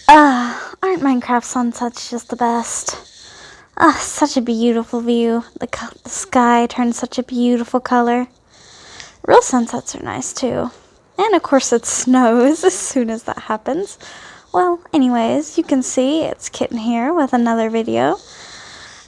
Aren't Minecraft sunsets just the best? Such a beautiful view. The sky turns such a beautiful color. Real sunsets are nice too. And of course it snows as soon as that happens. Well, anyways, you can see it's Kitten here with another video.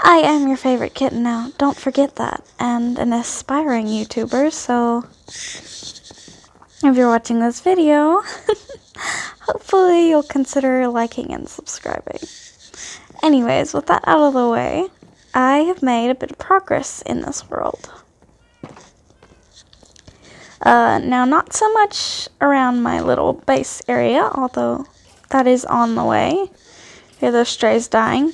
I am your favorite kitten now, don't forget that, and an aspiring YouTuber, so if you're watching this video, hopefully you'll consider liking and subscribing. Anyways, with that out of the way, I have made a bit of progress in this world. Now not so much around my little base area, although that is on the way. Hear those strays dying?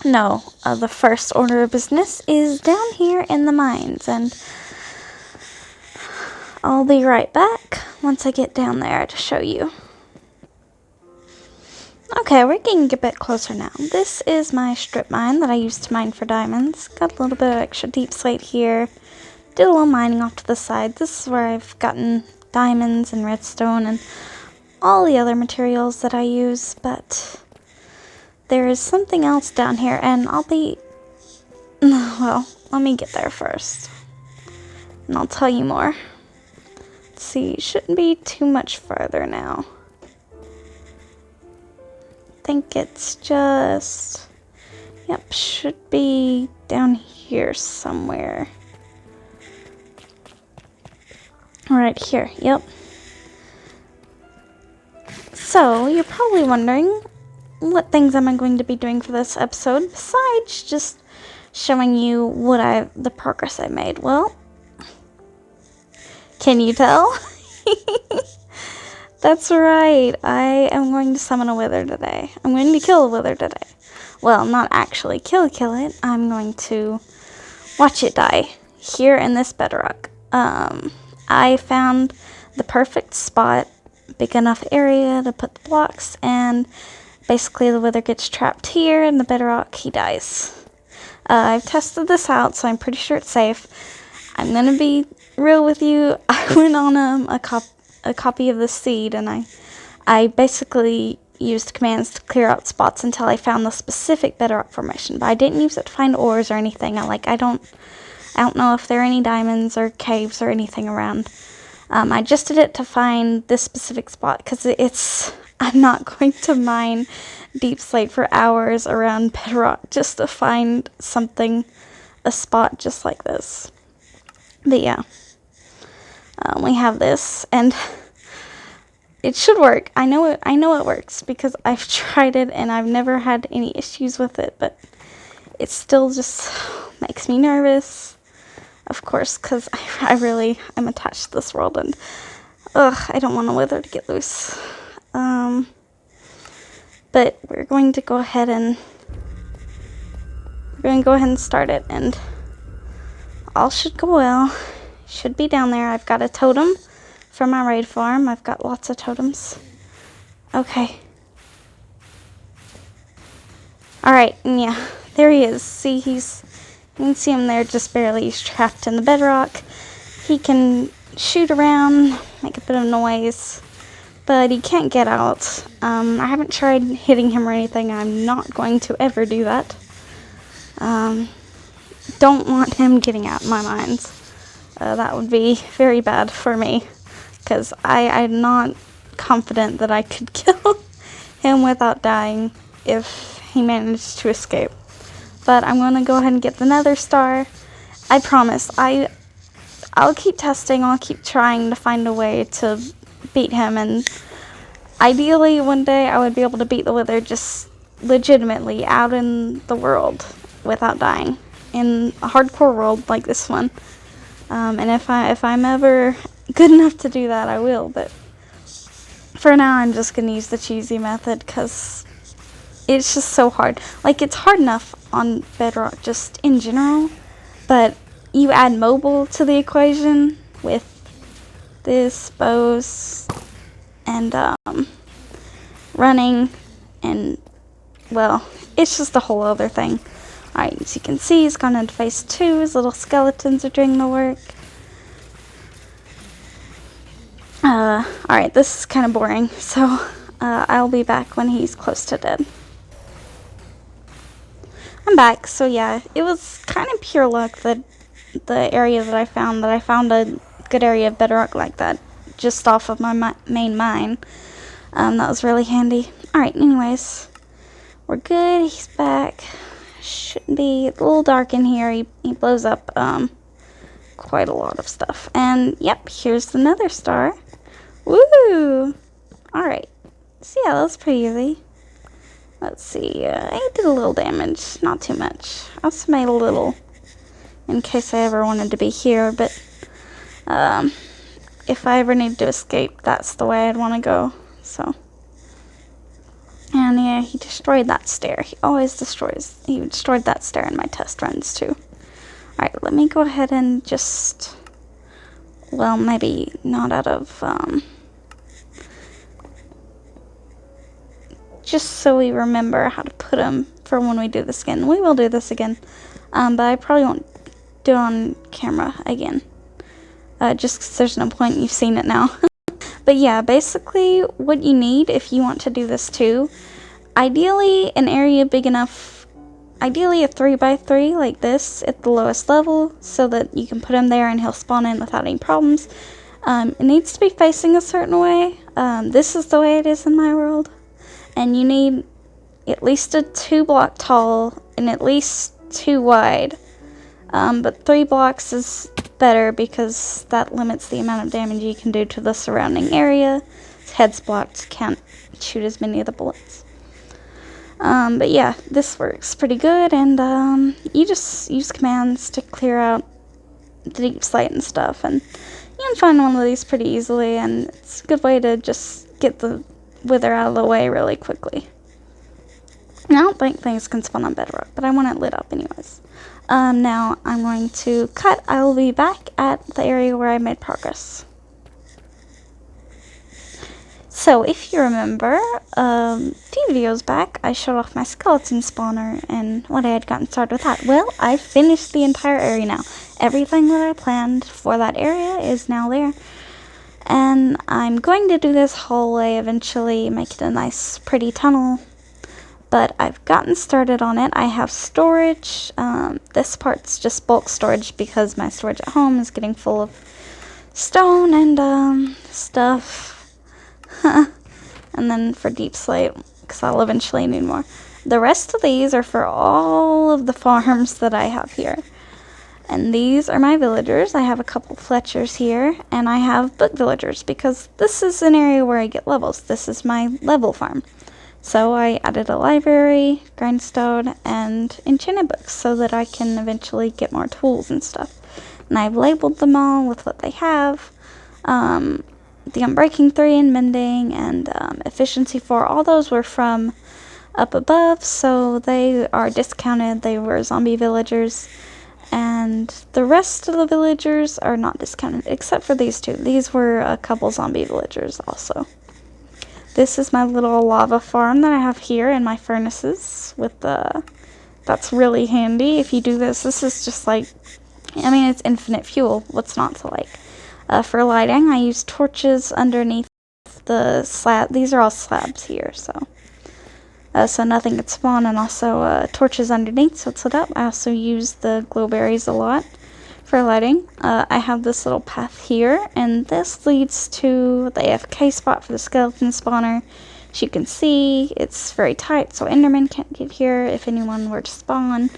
No, the first order of business is down here in the mines, and I'll be right back once I get down there to show you. Okay, we're getting a bit closer now. This is my strip mine that I used to mine for diamonds. Got a little bit of extra deep slate here. Did a little mining off to the side. This is where I've gotten diamonds and redstone and all the other materials that I use, but there is something else down here, and well, let me get there first, and I'll tell you more. Let's see, shouldn't be too much farther now. I think it's just, yep, should be down here somewhere. Right here, yep. So, you're probably wondering, what things am I going to be doing for this episode besides just showing you the progress I made? Well, can you tell? That's right, I am going to summon a wither today. I'm going to kill a wither today. Well, not actually kill it. I'm going to watch it die here in this bedrock. I found the perfect spot, big enough area to put the blocks, and basically the wither gets trapped here in the bedrock, he dies. I've tested this out, so I'm pretty sure it's safe. I'm gonna be real with you. I went on a copy of the seed, and I basically used commands to clear out spots until I found the specific bedrock formation, but I didn't use it to find ores or anything. I don't know if there are any diamonds or caves or anything around. I just did it to find this specific spot, because I'm not going to mine deep slate for hours around bedrock just to find a spot just like this. But yeah, we have this, and it should work. I know it works because I've tried it and I've never had any issues with it, but it still just makes me nervous. Of course, because I'm attached to this world, and I don't want a wither to get loose. But we're going to go ahead and start it, and all should go well. Should be down there. I've got a totem for my raid farm. I've got lots of totems. Okay. Alright, yeah, there he is. See, you can see him there just barely. He's trapped in the bedrock. He can shoot around, make a bit of noise, but he can't get out. I haven't tried hitting him or anything. I'm not going to ever do that. Don't want him getting out in my mines. That would be very bad for me, because I'm not confident that I could kill him without dying if he managed to escape. But I'm going to go ahead and get the nether star. I promise. I'll keep testing. I'll keep trying to find a way to beat him. And ideally, one day, I would be able to beat the wither just legitimately out in the world without dying. In a hardcore world like this one. And if I'm ever good enough to do that, I will. But for now, I'm just going to use the cheesy method, because it's just so hard. Like, it's hard enough on bedrock just in general, but you add mobile to the equation with this, bows, and running, and, well, it's just a whole other thing. Alright, as you can see, he's gone into phase 2. His little skeletons are doing the work. Alright, this is kind of boring, so I'll be back when he's close to dead. I'm back. So yeah, it was kind of pure luck that the area that I found a good area of bedrock like that just off of my main mine. That was really handy. Alright, anyways, we're good. He's back. Shouldn't be a little dark in here. He blows up quite a lot of stuff. And yep, here's the nether star. Woo! Alright. So yeah, that was pretty easy. Let's see. I did a little damage. Not too much. I also made a little in case I ever wanted to be here. But if I ever need to escape, that's the way I'd want to go. So. And yeah, he destroyed that stair. He always destroys. He destroyed that stair in my test runs too. Alright, let me go ahead and just, well, maybe not out of, just so we remember how to put them for when we do this again. We will do this again, but I probably won't do it on camera again. Just because there's no point, you've seen it now. But yeah, basically what you need if you want to do this too, ideally an area big enough, ideally a 3x3 like this at the lowest level so that you can put him there and he'll spawn in without any problems. It needs to be facing a certain way. This is the way it is in my world. And you need at least a 2 block tall and at least 2 wide. But 3 blocks is better because that limits the amount of damage you can do to the surrounding area. Heads blocked, can't shoot as many of the bullets. But yeah, this works pretty good, and you just use commands to clear out the deep slate and stuff, and you can find one of these pretty easily, and it's a good way to just get the wither out of the way really quickly. I don't think things can spawn on bedrock, but I want it lit up anyways. Now I'm going to cut. I will be back at the area where I made progress. So, if you remember, a few videos back, I showed off my skeleton spawner and what I had gotten started with that. Well, I finished the entire area now. Everything that I planned for that area is now there. And I'm going to do this hallway eventually, make it a nice, pretty tunnel. But I've gotten started on it. I have storage. This part's just bulk storage because my storage at home is getting full of stone and stuff. And then for deep slate, because I'll eventually need more. The rest of these are for all of the farms that I have here. And these are my villagers. I have a couple Fletchers here, and I have book villagers because this is an area where I get levels. This is my level farm. So I added a library, grindstone, and enchanted books so that I can eventually get more tools and stuff. And I've labeled them all with what they have. The Unbreaking 3 and Mending and Efficiency 4, all those were from up above, so they are discounted. They were zombie villagers, and the rest of the villagers are not discounted, except for these two. These were a couple zombie villagers also. This is my little lava farm that I have here in my furnaces with the... That's really handy if you do this. This is just like... I mean, it's infinite fuel. What's not to like? For lighting, I use torches underneath the slab. These are all slabs here, so nothing could spawn, and also torches underneath, so it's lit up. I also use the glowberries a lot for lighting. I have this little path here, and this leads to the AFK spot for the skeleton spawner. As you can see, it's very tight, so Enderman can't get here if anyone were to spawn.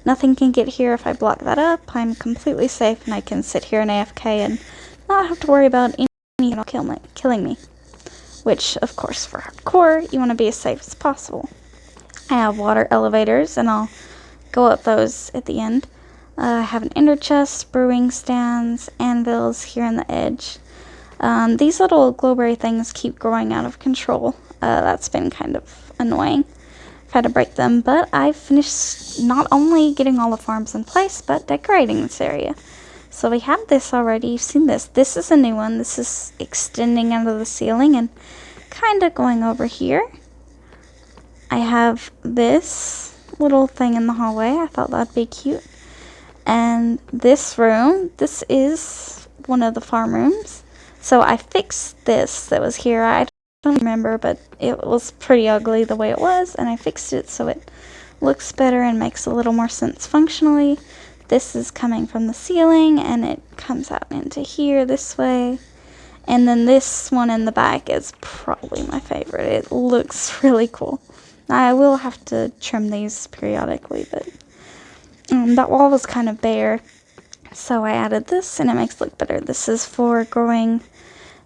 Nothing can get here if I block that up. I'm completely safe, and I can sit here in AFK and not have to worry about anyone killing me. Which, of course, for hardcore, you want to be as safe as possible. I have water elevators, and I'll go up those at the end. I have an ender chest, brewing stands, anvils here on the edge. These little glowberry things keep growing out of control. That's been kind of annoying. I've had to break them, but I've finished not only getting all the farms in place, but decorating this area. So we have this already. You've seen this. This is a new one. This is extending out of the ceiling and kind of going over here. I have this little thing in the hallway. I thought that'd be cute. And this room, this is one of the farm rooms. So I fixed this that was here. I don't remember, but it was pretty ugly the way it was, and I fixed it so it looks better and makes a little more sense functionally. This is coming from the ceiling, and it comes out into here this way. And then this one in the back is probably my favorite. It looks really cool. I will have to trim these periodically, but that wall was kind of bare, so I added this, and it makes it look better. This is for growing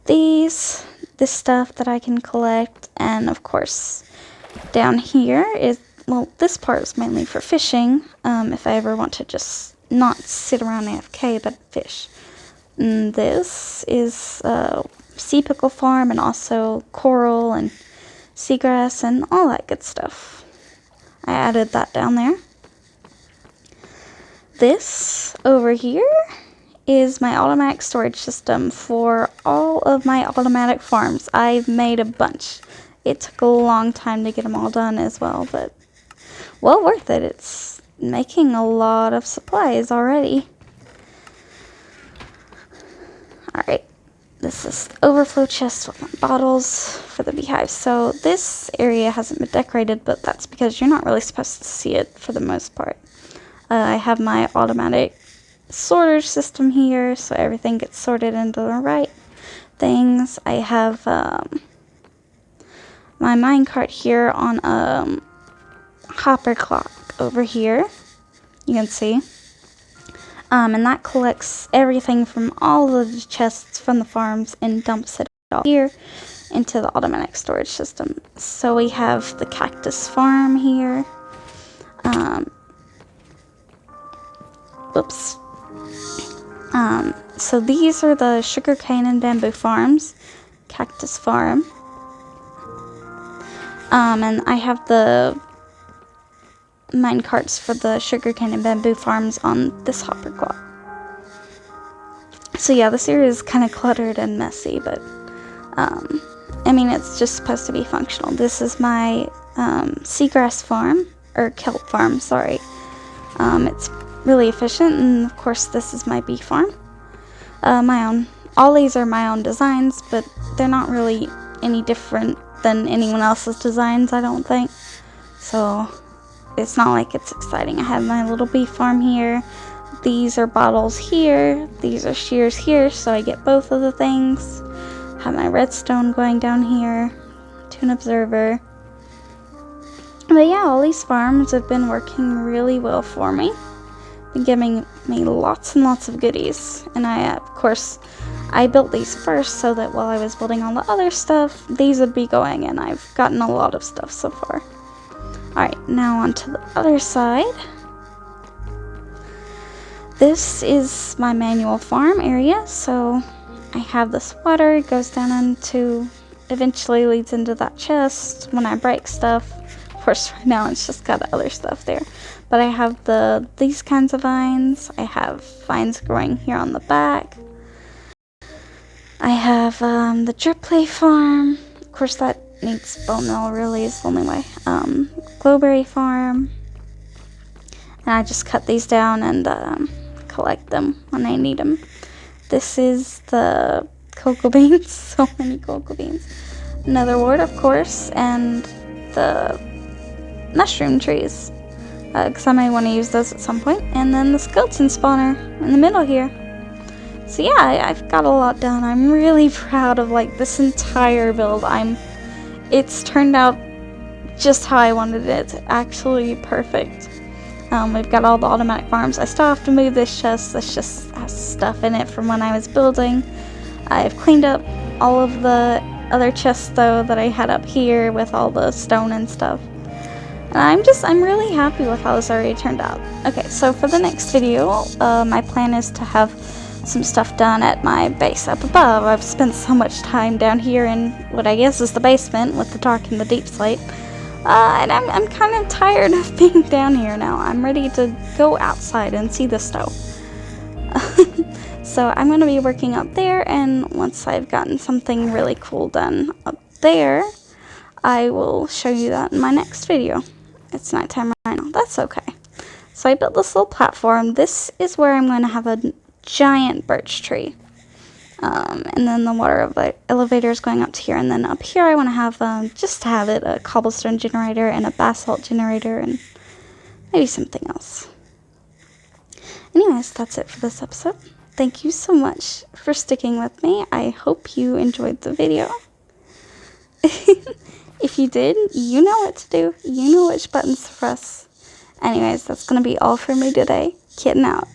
this stuff that I can collect, and of course down here is, well, this part is mainly for fishing, if I ever want to just not sit around AFK but fish. And this is sea pickle farm, and also coral and seagrass and all that good stuff. I added that down there. This over here is my automatic storage system for all of my automatic farms. I've made a bunch. It took a long time to get them all done as well, but well worth it. It's making a lot of supplies already. Alright, this is the overflow chest with my bottles for the beehive. So this area hasn't been decorated, but that's because you're not really supposed to see it for the most part. I have my automatic sorter system here, so everything gets sorted into the right things. I have my minecart here on a hopper clock over here, you can see, and that collects everything from all of the chests from the farms and dumps it all here into the automatic storage system. So we have the cactus farm here. Oops. So these are the sugarcane and bamboo farms, cactus farm. And I have the mine carts for the sugarcane and bamboo farms on this hopper clock. So yeah, this area is kind of cluttered and messy, but I mean, it's just supposed to be functional. This is my seagrass farm, or kelp farm, sorry. It's really efficient, and of course this is my bee farm. My own. All these are my own designs, but they're not really any different than anyone else's designs, I don't think. So it's not like it's exciting. I have my little bee farm here. These are bottles here. These are shears here, so I get both of the things. Have my redstone going down here to an observer. But yeah, all these farms have been working really well for me. Been giving me lots and lots of goodies. And of course, I built these first so that while I was building all the other stuff, these would be going, and I've gotten a lot of stuff so far. Alright, now on to the other side. This is my manual farm area, so I have this water, it goes down into, eventually leads into that chest when I break stuff. Of course, right now it's just got other stuff there. But I have these kinds of vines. I have vines growing here on the back. I have the drip play farm. Of course, that needs bone meal, really is the only way. Glowberry farm. And I just cut these down and collect them when I need them. This is the cocoa beans. So many cocoa beans. Nether wart, of course, and the mushroom trees, because I may want to use those at some point. And then the skeleton spawner in the middle here. So yeah, I've got a lot done. I'm really proud of like this entire build. It's turned out just how I wanted it. It's actually perfect. We've got all the automatic farms. I still have to move this chest. This just has stuff in it from when I was building. I've cleaned up all of the other chests though that I had up here with all the stone and stuff. And I'm really happy with how this already turned out. Okay, so for the next video, my plan is to have some stuff done at my base up above. I've spent so much time down here in what I guess is the basement with the dark and the deep slate. And I'm kind of tired of being down here now. I'm ready to go outside and see the snow. So I'm going to be working up there, and once I've gotten something really cool done up there, I will show you that in my next video. It's nighttime right now. That's okay. So I built this little platform. This is where I'm going to have a giant birch tree. And then the water elevator is going up to here. And then up here I want to have, just to have it, a cobblestone generator and a basalt generator and maybe something else. Anyways, that's it for this episode. Thank you so much for sticking with me. I hope you enjoyed the video. If you did, you know what to do. You know which buttons to press. Anyways, that's going to be all for me today. Kitten out.